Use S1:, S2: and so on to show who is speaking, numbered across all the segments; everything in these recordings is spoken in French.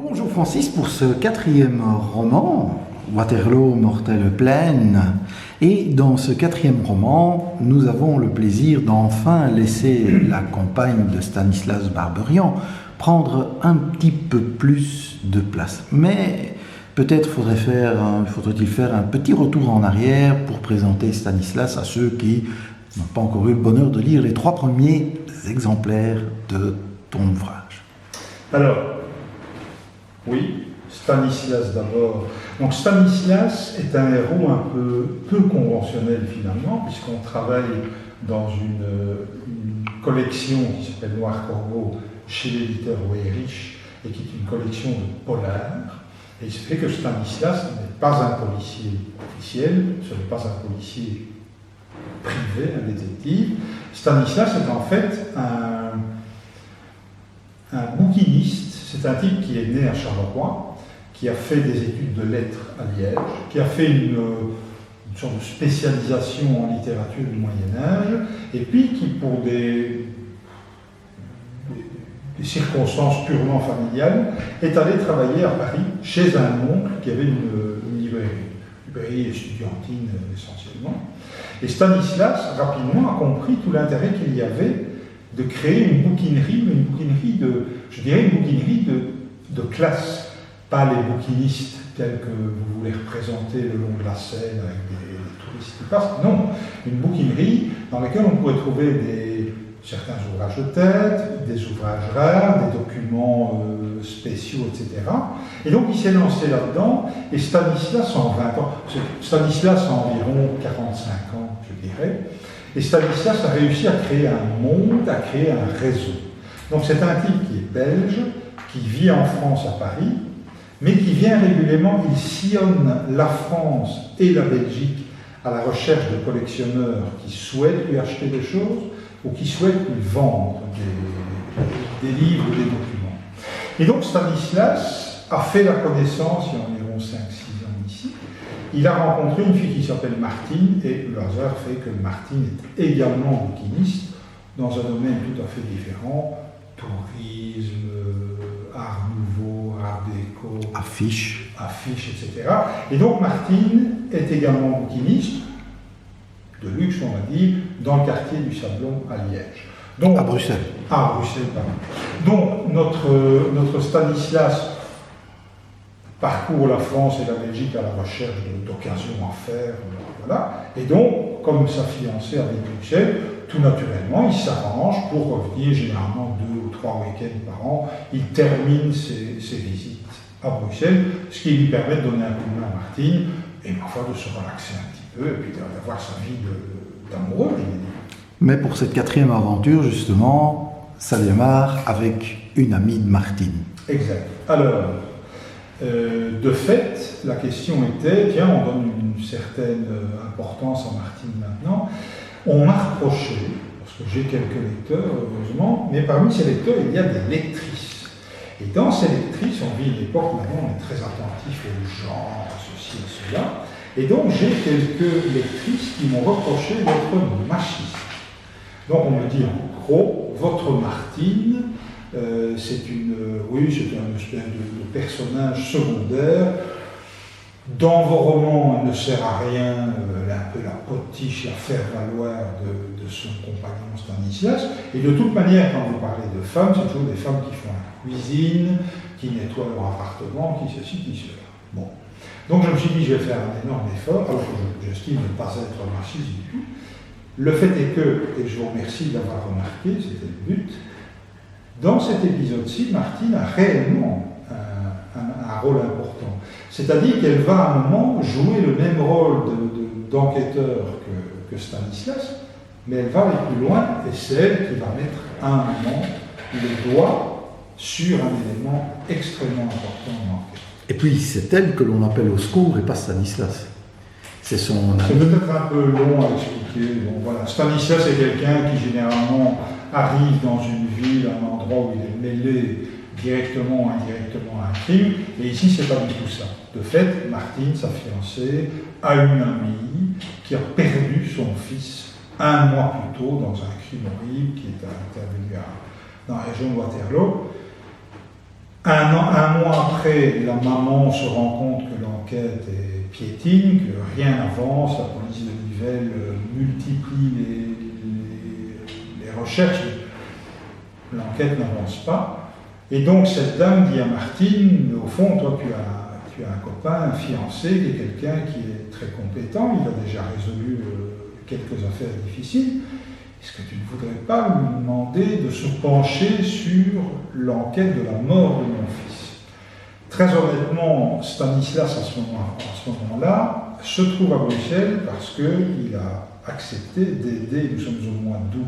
S1: Bonjour Francis pour ce quatrième roman, Waterloo, mortelle plaine. Et dans ce quatrième roman, nous avons le plaisir d'enfin laisser la compagne de Stanislas Barberian prendre un petit peu plus de place. Mais peut-être faudrait-il faire un petit retour en arrière pour présenter Stanislas à ceux qui n'ont pas encore eu le bonheur de lire les 3 premiers exemplaires de ton ouvrage.
S2: Alors, oui, Stanislas d'abord. Donc Stanislas est un héros un peu conventionnel finalement, puisqu'on travaille dans une collection qui s'appelle Noir Corbeau chez l'éditeur Weyrich, et qui est une collection de polars. Et il se fait que Stanislas n'est pas un policier officiel, ce n'est pas un policier privé, un détective. Stanislas est en fait un bouquiniste. C'est un type qui est né à Charleroi, qui a fait des études de lettres à Liège, qui a fait une sorte de spécialisation en littérature du Moyen-Âge, et puis qui, pour des circonstances purement familiales, est allé travailler à Paris chez un oncle qui avait une librairie estudiantine essentiellement. Et Stanislas, rapidement, a compris tout l'intérêt qu'il y avait de créer une bouquinerie de classe, pas les bouquinistes tels que vous voulez représenter le long de la Seine avec des touristes qui passent, non, une bouquinerie dans laquelle on pourrait trouver certains ouvrages de tête, des ouvrages rares, des documents spéciaux, etc. Et donc il s'est lancé là-dedans, et Stanislas en 20 ans, Stanislas a environ 45 ans, je dirais, et Stanislas a réussi à créer un monde, à créer un réseau. Donc c'est un type qui est belge, qui vit en France à Paris, mais qui vient régulièrement, il sillonne la France et la Belgique à la recherche de collectionneurs qui souhaitent lui acheter des choses ou qui souhaitent lui vendre des livres ou des documents. Et donc Stanislas a fait la connaissance il y a environ 5-6 ans ici. Il a rencontré une fille qui s'appelle Martine, et le hasard fait que Martine est également bouquiniste dans un domaine tout à fait différent, tourisme, art nouveau, art déco,
S1: Affiches,
S2: etc. Et donc Martine est également bouquiniste, de luxe on va dire, dans le quartier du Sablon à Liège. Donc,
S1: à Bruxelles.
S2: À Bruxelles, pardon. Donc notre Stanislas parcourt la France et la Belgique à la recherche d'occasions à faire, voilà. Et donc, comme sa fiancée habite Bruxelles, tout naturellement, il s'arrange pour revenir généralement 2 ou 3 week-ends par an. Il termine ses visites à Bruxelles, ce qui lui permet de donner un coup de main à Martine, et parfois de se relaxer un petit peu, et puis d'avoir sa vie d'amoureux, je veux dire.
S1: Mais pour cette 4e aventure, justement, ça démarre avec une amie de Martine.
S2: Exact. Alors, de fait, la question était, tiens, on donne une certaine importance à Martine maintenant. On m'a reproché, parce que j'ai quelques lecteurs, heureusement, mais parmi ces lecteurs, il y a des lectrices. Et dans ces lectrices, on vit une époque, maintenant, on est très attentif au genre, à ceci et cela. Et donc, j'ai quelques lectrices qui m'ont reproché d'être machiste. Donc, on me dit, en gros, votre Martine, c'est un espèce de personnage secondaire. Dans vos romans, elle ne sert à rien, elle est un peu la potiche, la faire-valoir de son compagnon Stanislas. Et de toute manière, quand vous parlez de femmes, c'est toujours des femmes qui font la cuisine, qui nettoient leur appartement, qui ceci, qui cela. Bon. Donc je me suis dit, je vais faire un énorme effort, alors que j'estime ne pas être machiste du tout. Le fait est que, et je vous remercie d'avoir remarqué, c'était le but, dans cet épisode-ci, Martine a réellement un rôle important. C'est-à-dire qu'elle va à un moment jouer le même rôle d'enquêteur que Stanislas, mais elle va aller plus loin, et c'est elle qui va mettre à un moment le doigt sur un élément extrêmement important dans l'enquête.
S1: Et puis c'est elle que l'on appelle au secours et pas Stanislas. C'est
S2: peut-être un peu long à expliquer. Bon, voilà. Stanislas est quelqu'un qui généralement arrive dans une ville, un endroit où il est mêlé directement ou indirectement à un crime, et ici c'est pas du tout ça. De fait, Martine, sa fiancée, a une amie qui a perdu son fils 1 mois plus tôt dans un crime horrible qui est intervenu dans la région de Waterloo. Un mois après, la maman se rend compte que l'enquête est piétine, que rien n'avance, la police de Nivelles multiplie les recherches, l'enquête n'avance pas. Et donc cette dame dit à Martine, au fond, toi tu as un copain, un fiancé, qui est quelqu'un qui est très compétent, il a déjà résolu quelques affaires difficiles. Est-ce que tu ne voudrais pas lui demander de se pencher sur l'enquête de la mort de mon fils? Très honnêtement, Stanislas, à ce moment-là, se trouve à Bruxelles parce qu'il a accepté d'aider, nous sommes au mois d'août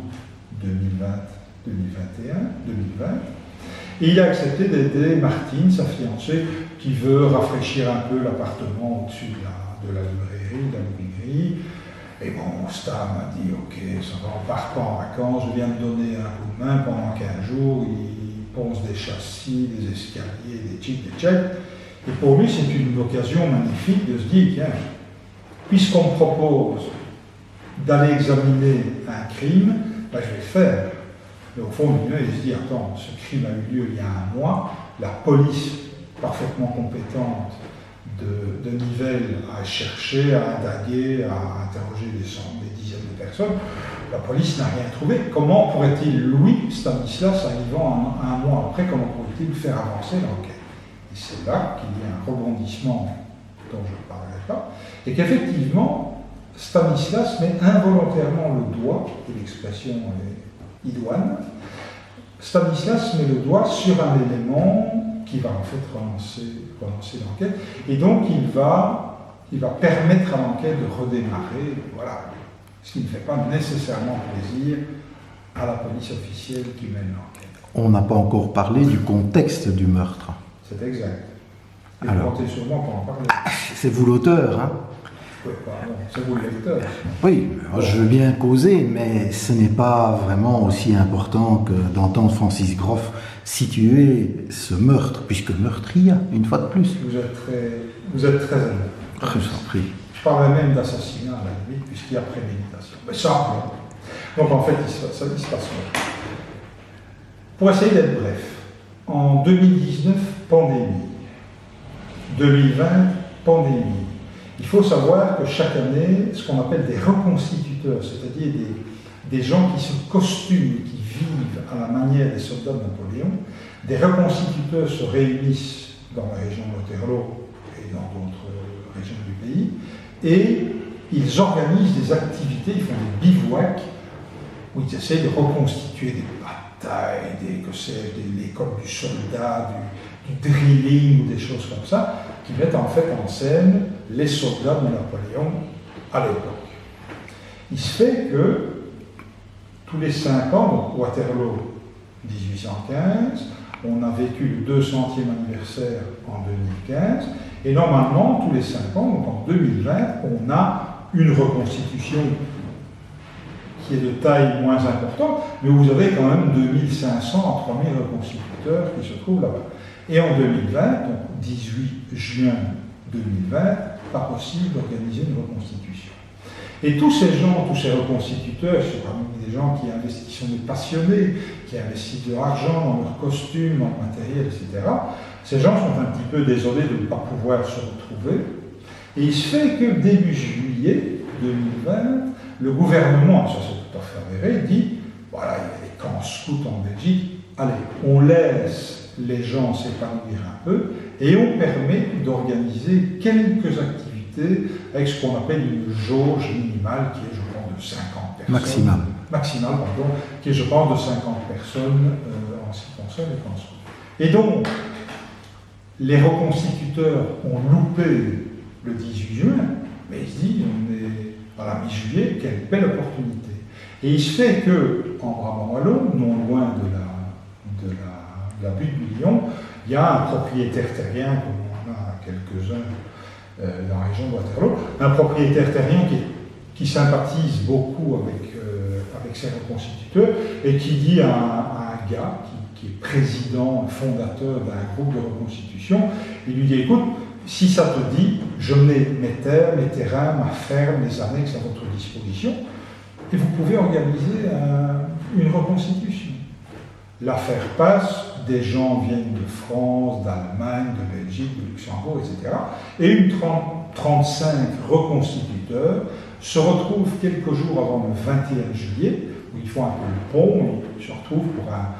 S2: 2020, et il a accepté d'aider Martine, sa fiancée, qui veut rafraîchir un peu l'appartement au-dessus de la librairie, de la librairie. Et bon, Stan m'a dit, ok, ça va, on part pas en vacances, je viens de donner un coup de main pendant 15 jours, il ponce des châssis, des escaliers, des chics, des tchèques. Et pour lui, c'est une occasion magnifique de se dire, tiens, puisqu'on me propose d'aller examiner un crime, ben, je vais le faire. Et au fond, il se dit, attends, ce crime a eu lieu il y a un mois, la police parfaitement compétente de Nivelles à chercher, à indaguer, à interroger des dizaines de personnes. La police n'a rien trouvé. Comment pourrait-il, lui, Stanislas, arrivant un mois après, comment pourrait-il faire avancer l'enquête? Et c'est là qu'il y a un rebondissement dont je ne parlerai pas, et qu'effectivement, Stanislas met involontairement le doigt, et l'expression est idoine, Stanislas met le doigt sur un élément qui va en fait relancer l'enquête, et donc il va permettre à l'enquête de redémarrer, voilà, ce qui ne fait pas nécessairement plaisir à la police officielle qui mène l'enquête.
S1: On n'a pas encore parlé du contexte du meurtre.
S2: C'est exact. Et
S1: alors,
S2: vous comptez sûrement pour en parler.
S1: C'est vous l'auteur, hein?
S2: Oui, pardon, c'est vous le lecteur.
S1: Oui, je veux bien causer, mais ce n'est pas vraiment aussi important que d'entendre Francis Groff situer ce meurtre, puisque meurtre il y a, une fois de plus.
S2: Vous êtes très aimé.
S1: Je vous en prie.
S2: Je parlerai même d'assassinat à la limite, puisqu'il y a préméditation. Mais simple. Donc en fait, il se passe quoi? Pour essayer d'être bref, en 2019, pandémie. 2020, pandémie. Il faut savoir que chaque année, ce qu'on appelle des reconstituteurs, c'est-à-dire des gens qui se costument, qui vivent à la manière des soldats de Napoléon, des reconstituteurs se réunissent dans la région de Waterloo et dans d'autres régions du pays, et ils organisent des activités, ils font des bivouacs, où ils essaient de reconstituer des batailles, l'école du soldat, du drilling, ou des choses comme ça, qui mettent en fait en scène les soldats de Napoléon à l'époque. Il se fait que tous les 5 ans, donc Waterloo 1815, on a vécu le 200e anniversaire en 2015, et normalement, tous les 5 ans, donc en 2020, on a une reconstitution qui est de taille moins importante, mais vous avez quand même 2500 à 3000 reconstituteurs qui se trouvent là-bas. Et en 2020, donc 18 juin 2020, pas possible d'organiser une reconstitution. Et tous ces gens, tous ces reconstituteurs, ce sont parmi des gens qui investissent, qui sont des passionnés, qui investissent de l'argent dans leurs costumes, dans le matériel, etc. Ces gens sont un petit peu désolés de ne pas pouvoir se retrouver. Et il se fait que début juillet 2020, le gouvernement, ça c'est tout à fait avéré, dit, voilà, il y a des camps scouts en Belgique, allez, on laisse les gens s'épanouir un peu, et on permet d'organiser quelques activités avec ce qu'on appelle une jauge minimale qui est, je pense, de 50 personnes. Maximale, pardon, qui est, je pense, de 50 personnes en ce qui concerne les camps scouts. Et donc, les reconstituteurs ont loupé le 18 juin, mais ils se disent, on est à la mi-juillet, quelle belle opportunité. Et il se fait que, en Brabant-Wallon, non loin de la butte du Lion, il y a un propriétaire terrien, comme on en a quelques-uns dans la région de Waterloo, un propriétaire terrien qui sympathise beaucoup avec ses reconstituteurs et qui dit à un gars qui est président, fondateur d'un groupe de reconstitution, il lui dit, écoute, si ça te dit, je mets mes terres, mes terrains, ma ferme, les annexes à votre disposition, et vous pouvez organiser une reconstitution. L'affaire passe, des gens viennent de France, d'Allemagne, de Belgique, de Luxembourg, etc. Et une 35 reconstituteurs se retrouvent quelques jours avant le 21 juillet, où ils font un peu le pont, ils se retrouvent pour un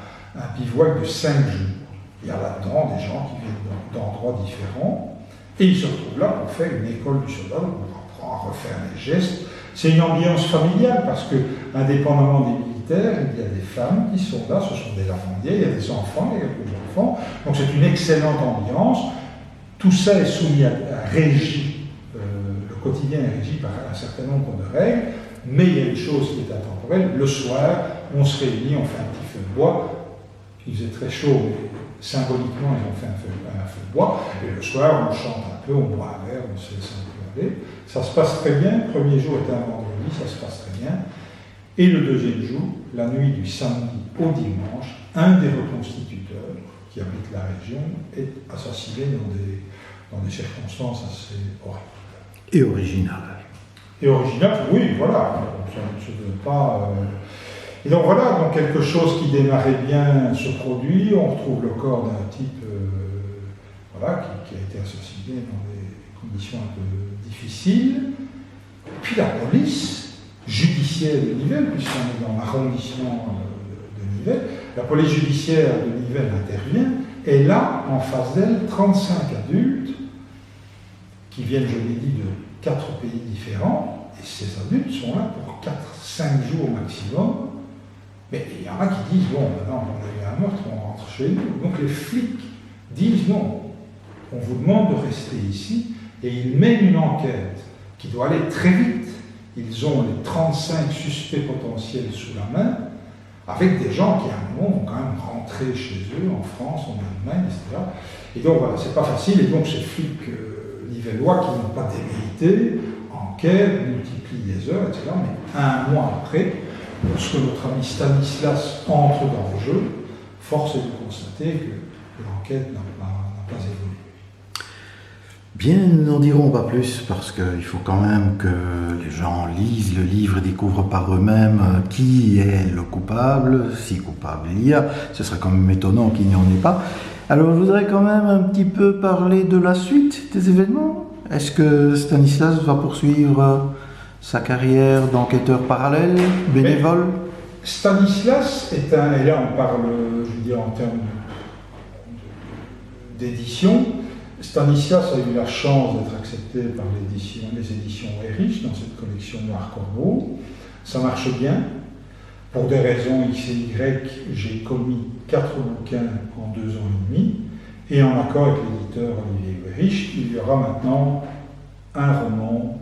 S2: bivouac de 5 jours. Il y a là-dedans des gens qui viennent d'endroits différents, et ils se retrouvent là pour faire une école du soldat, pour apprendre à refaire les gestes. C'est une ambiance familiale, parce que, indépendamment des militaires, il y a des femmes qui sont là, ce sont des lavandiers, il y a des enfants, il y a quelques enfants, donc c'est une excellente ambiance. Tout ça est soumis à régie, le quotidien est régi par un certain nombre de règles, mais il y a une chose qui est intemporelle. Le soir, on se réunit, on fait un petit feu de bois. Il faisait très chaud, mais symboliquement, ils ont fait un feu de bois. Et le soir, on chante un peu, on boit un verre, on se laisse un peu aller. Ça se passe très bien. Le premier jour était un vendredi, ça se passe très bien. Et le deuxième jour, la nuit du samedi au dimanche, un des reconstituteurs qui habite la région est assassiné dans des circonstances assez horribles.
S1: Et originales.
S2: Et original, oui, voilà, ça ne veut pas. Et donc voilà, donc quelque chose qui démarrait bien se produit, on retrouve le corps d'un type voilà, qui a été assassiné dans des conditions un peu difficiles. Et puis la police judiciaire de Nivelles, puisqu'on est dans l'arrondissement de Nivelles, la police judiciaire de Nivelles intervient, et là, en face d'elle, 35 adultes qui viennent, je l'ai dit, de 4 pays différents, et ces adultes sont là pour 4-5 jours maximum. Mais il y en a qui disent, bon, maintenant on a eu un meurtre, on rentre chez nous. Donc les flics disent, non, on vous demande de rester ici, et ils mènent une enquête qui doit aller très vite. Ils ont les 35 suspects potentiels sous la main, avec des gens qui à un moment vont quand même rentrer chez eux, en France, en Allemagne, etc. Et donc voilà, c'est pas facile, et donc ces flics nivellois qui n'ont pas démérité, enquêtent, multiplient les heures, etc. Mais un mois après, lorsque notre ami Stanislas entre dans le jeu, force est de constater que l'enquête n'a pas évolué.
S1: Bien, nous n'en dirons pas plus parce qu'il faut quand même que les gens lisent le livre et découvrent par eux-mêmes qui est le coupable, si coupable il y a. Ce serait quand même étonnant qu'il n'y en ait pas. Alors je voudrais quand même un petit peu parler de la suite des événements. Est-ce que Stanislas va poursuivre sa carrière d'enquêteur parallèle, bénévole?
S2: Mais Stanislas est un, et là on parle, je veux dire, en termes d'édition, Stanislas a eu la chance d'être accepté par les éditions Erich dans cette collection Noir Corbeau. Ça marche bien. Pour des raisons X et Y, j'ai commis 4 bouquins en 2 ans et demi. Et en accord avec l'éditeur Olivier Erich, il y aura maintenant un roman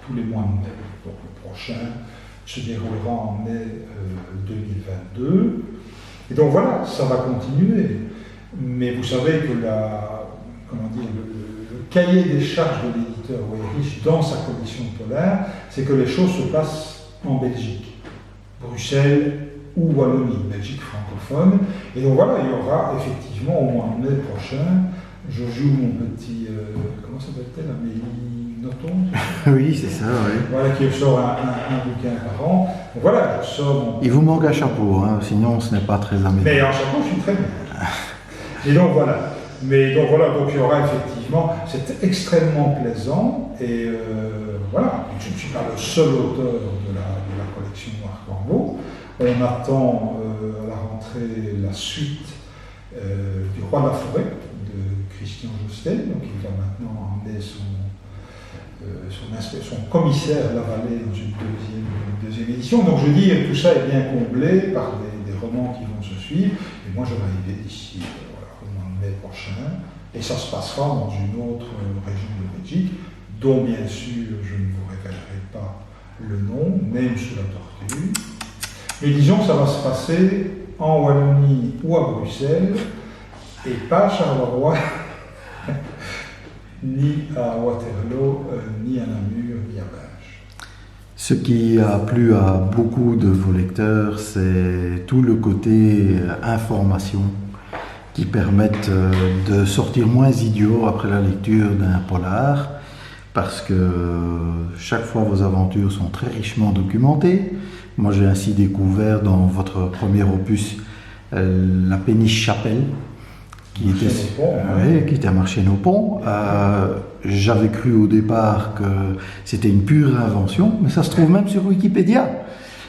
S2: tous les mois de mai. Donc le prochain se déroulera en mai 2022. Et donc voilà, ça va continuer. Mais vous savez que le cahier des charges de l'éditeur Erich dans sa collection polaire, c'est que les choses se passent en Belgique, Bruxelles ou Wallonie, Belgique francophone. Et donc voilà, il y aura effectivement au mois de mai prochain, je joue mon petit, comment s'appelle-t-elle, Amélie Nothomb.
S1: Oui, c'est ça, oui.
S2: Voilà, qui sort un bouquin par an. Donc voilà, je sors.
S1: Il vous manque un chapeau, hein, sinon ce n'est pas très amusant.
S2: Mais en chapeau, je suis très bien. Et donc voilà. Mais donc voilà, donc il y aura effectivement, c'est extrêmement plaisant. Et voilà, je ne suis pas le seul auteur de la collection Noir Corbeau. On attend à la rentrée la suite du Roi de la Forêt de Christian Jostel, donc il va maintenant emmener son commissaire Lavallée dans une deuxième édition. Donc je dis, tout ça est bien comblé par des romans qui vont se suivre. Et moi je vais arriver d'ici au mois de mai prochain. Et ça se passera dans une autre région de Belgique, dont bien sûr je ne vous révélerai pas le nom, même sous la torture. Mais disons que ça va se passer en Wallonie ou à Bruxelles, et pas à Charleroi, ni à Waterloo, ni à Namur, ni à Binge.
S1: Ce qui a plu à beaucoup de vos lecteurs, c'est tout le côté information qui permettent de sortir moins idiot après la lecture d'un polar, parce que chaque fois vos aventures sont très richement documentées. Moi j'ai ainsi découvert dans votre premier opus la péniche Chapelle, qui était à Marchienne-au-Pont. J'avais cru au départ que c'était une pure invention, mais ça se trouve même sur Wikipédia.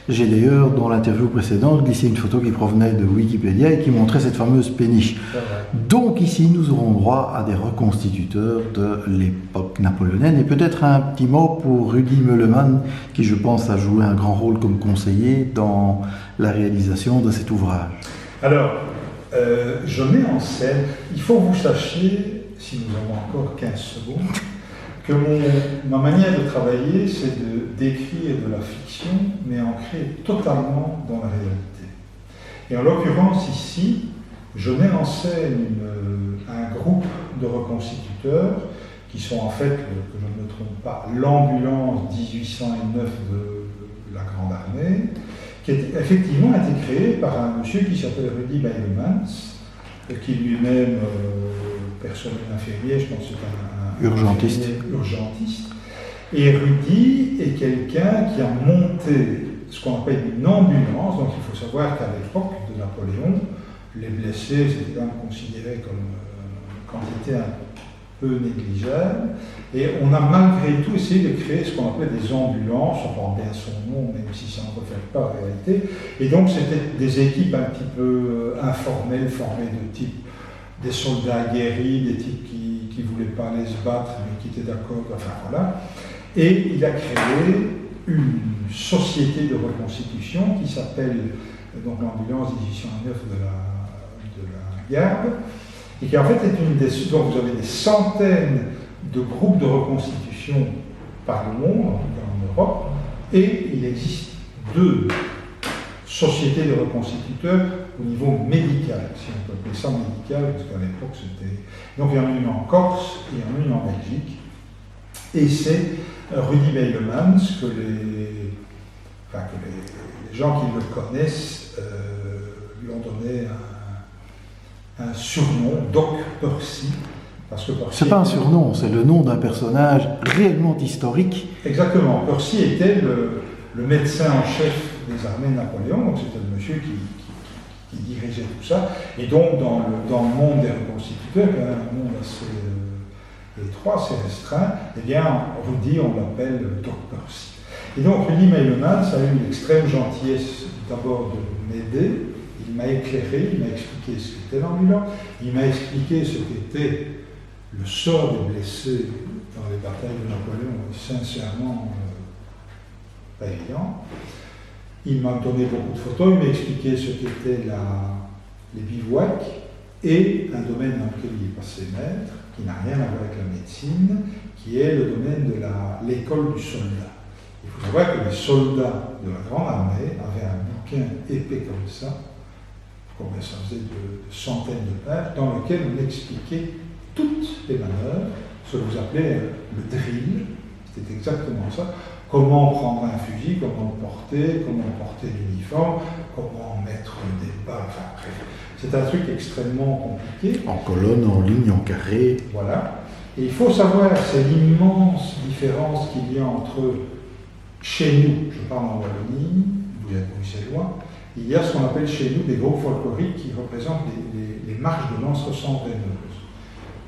S1: J'ai d'ailleurs, dans l'interview précédente, glissé une photo qui provenait de Wikipédia et qui montrait cette fameuse péniche. Donc ici, nous aurons droit à des reconstituteurs de l'époque napoléonienne. Et peut-être un petit mot pour Rudy Meuleman, qui je pense a joué un grand rôle comme conseiller dans la réalisation de cet ouvrage.
S2: Alors, je mets en scène, il faut que vous sachiez, si nous avons encore 15 secondes, que ma manière de travailler, c'est d'écrire de la fiction, mais ancrée totalement dans la réalité. Et en l'occurrence ici, je mets en scène un groupe de reconstituteurs qui sont en fait, que je ne me trompe pas, l'ambulance 1809 de la Grande Armée, qui a effectivement été créée par un monsieur qui s'appelle Rudy Meuleman, qui lui-même, personnel infirmier, je pense que c'est un
S1: urgentiste.
S2: Et Rudy est quelqu'un qui a monté ce qu'on appelle une ambulance. Donc il faut savoir qu'à l'époque de Napoléon, les blessés c'était quand même considéré comme quantité un peu négligeable. Et on a malgré tout essayé de créer ce qu'on appelle des ambulances, on porte bien son nom, même si ça ne reflète pas la réalité. Et donc c'était des équipes un petit peu informelles, formées de type des soldats guéris, des types qui ne voulaient pas aller se battre, mais qui étaient d'accord, enfin voilà. Et il a créé une société de reconstitution qui s'appelle donc l'ambulance 1809 de la Garde, et qui en fait est une des... Donc vous avez des centaines de groupes de reconstitution par le monde, en Europe, et il existe 2 sociétés de reconstituteurs au niveau médical, si on peut appeler ça médical, parce qu'à l'époque c'était... Donc il y en a une en Corse et il y en a une en Belgique. Et c'est Rudy Meuleman que les gens qui le connaissent lui ont donné un surnom, Doc Percy. Parce que Percy
S1: c'est pas un surnom, c'est le nom d'un personnage réellement historique.
S2: Exactement. Percy était le médecin en chef des armées de Napoléon, donc c'était le monsieur qui dirigeait tout ça. Et donc, dans le monde des reconstituteurs, qui est un monde assez étroit, assez restreint, eh bien, Rudy, on l'appelle Doc Percy. Et donc, Rudy Meuleman, ça a eu l'extrême gentillesse d'abord de m'aider. Il m'a éclairé, il m'a expliqué ce qu'était l'ambulance, il m'a expliqué ce qu'était le sort des blessés dans les batailles de Napoléon, sincèrement pas évident. Il m'a donné beaucoup de photos, il m'a expliqué ce qu'étaient les bivouacs et un domaine dans lequel il est passé maître, qui n'a rien à voir avec la médecine, qui est le domaine de l'école du soldat. Il faut savoir que les soldats de la Grande Armée avaient un bouquin épais comme ça, combien ça faisait de centaines de pages, dans lequel on expliquait toutes les manœuvres, ce que vous appelez le drill, c'était exactement ça. Comment prendre un fusil, comment porter l'uniforme, comment mettre des balles, enfin bref. C'est un truc extrêmement compliqué.
S1: En colonne, en ligne, en carré.
S2: Voilà. Et il faut savoir, c'est l'immense différence qu'il y a entre chez nous, je parle en Wallonie, vous êtes c'est loin, il y a ce qu'on appelle chez nous des groupes folkloriques qui représentent les marches de danse sans-veineuses.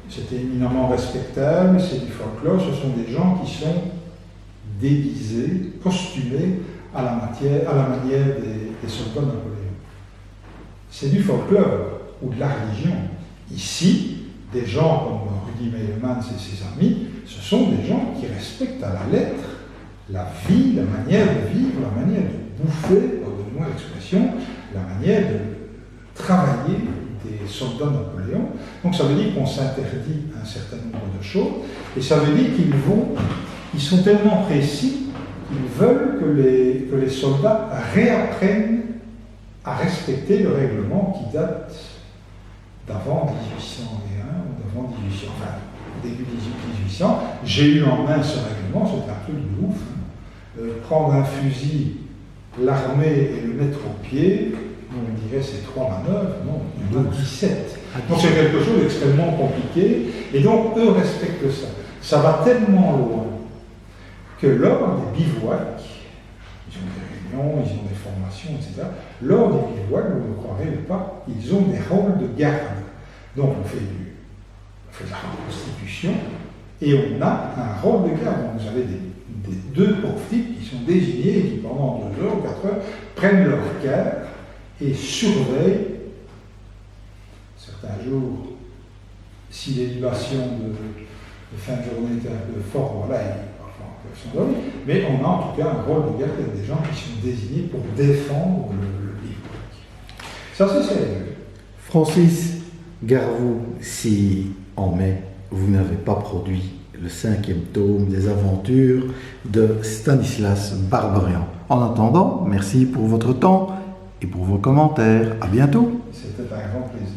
S2: C'est éminemment respectable, c'est du folklore, ce sont des gens qui sont déguisés, costumés à la manière des soldats de Napoléon. C'est du folklore ou de la religion. Ici, des gens comme Rudy Meuleman et ses amis, ce sont des gens qui respectent à la lettre la vie, la manière de vivre, la manière de bouffer, pardonnez-moi l'expression, la manière de travailler des soldats de Napoléon. Donc ça veut dire qu'on s'interdit un certain nombre de choses, et ça veut dire ils sont tellement précis qu'ils veulent que les soldats réapprennent à respecter le règlement qui date d'avant 1801 ou d'avant 1800, enfin début 1800. J'ai eu en main ce règlement, c'est un truc de ouf. Prendre un fusil, l'armer et le mettre au pied, on dirait c'est 3 manœuvres, non, il y en a 17. Donc c'est quelque chose d'extrêmement compliqué, et donc eux respectent ça. Ça va tellement loin que lors des bivouacs, ils ont des réunions, ils ont des formation, etc. Lors des bivouacs, vous ne croirez pas, ils ont des rôles de garde. Donc on fait de la reconstitution et on a un rôle de garde. Donc vous avez deux pauvres types qui sont désignés et qui pendant 2 heures ou 4 heures prennent leur cœur et surveillent certains jours. Si les libations de fin de journée étaient un peu fortes, voilà, parfois ils peuvent s'endormir. Mais on a en tout cas un rôle de garde avec des gens qui sont désignés pour défendre le bivouac. Ça c'est sérieux.
S1: Francis Garvoux, si en mai vous n'avez pas produit le 5e tome des aventures de Stanislas Barberian. En attendant, merci pour votre temps et pour vos commentaires. À bientôt.
S2: C'était un grand plaisir.